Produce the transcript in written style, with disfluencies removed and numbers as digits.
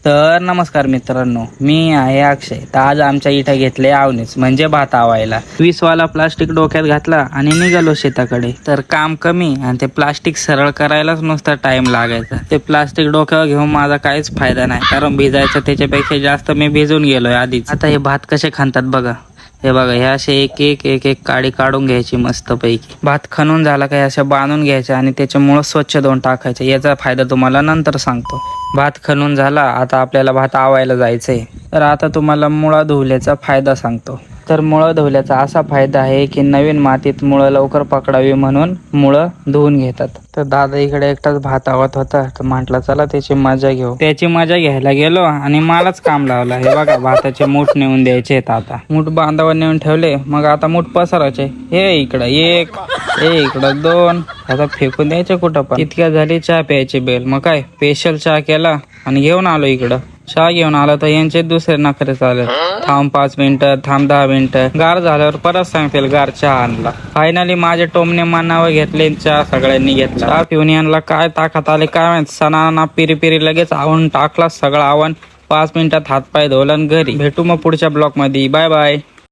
तर नमस्कार मित्रांनो, मी आहे अक्षय. तर आज आमच्या इथं घेतले आवनीच म्हणजे भात आवायला 20 वाला प्लास्टिक डोक्यात घातला आणि निघालो शेताकडे. तर काम कमी आणि ते प्लास्टिक सरळ करायलाच नुसता टाइम लागायचा. ते प्लास्टिक डोक्यावर घेऊन माझा काहीच फायदा नाही, कारण भिजायचं त्याच्यापेक्षा जास्त मी भिजून गेलोय आधीच. आता हे भात कसे खातात बघा. हे बघा, हे असे एक एक एक एक काडी काढून घ्यायची मस्त पैकी. भात खणून झाला काही असे बांधून घ्यायचे आणि त्याचे मुळं स्वच्छ धुवून टाकायचे. याचा फायदा तुम्हाला नंतर सांगतो. भात खणून झाला, आता आपल्याला भात आवायला जायचंय. तर आता तुम्हाला मुळा धुवल्याचा फायदा सांगतो. तर मुळं धुवल्याचा असा फायदा आहे की नवीन मातीत मुळं लवकर पकडावी म्हणून मुळं धुवून घेतात. तर दादा इकडे एकटाच भात आवत होता, तर म्हटलं चला त्याची मजा घेऊ. त्याची मजा घ्यायला गेलो आणि मलाच काम लावलं. हे बघा, भाताचे मूठ नेऊन द्यायचे आहेत. आता मूठ बांधावर नेऊन ठेवले, मग आता मूठ पसरायचे. हे इकडं एक, हे इकडं दोन. आता फेकून द्यायचे कुठं पण. इतक्या झाली चहा प्यायची बेल. मग काय स्पेशल चहा केला आणि घेऊन आलो इकडं. चहा घेऊन आला तर यांचे दुसरे नखरे चालेल. थांब 5 मिनिटं, थांब 10 मिनिटं. गार झाल्यावर परत सांगतील गार चहा आणला. फायनली माझे टोमणे मानावर घेतले, चहा सगळ्यांनी घेतला. चहा पिऊन यांना काय ताकद आले काय माहित. सणाना पिरी पिरी लगेच आवून टाकला सगळं आवण. 5 मिनिटात हातपाय धुवलं घरी. भेटू मग पुढच्या ब्लॉग मध्ये. Bye bye.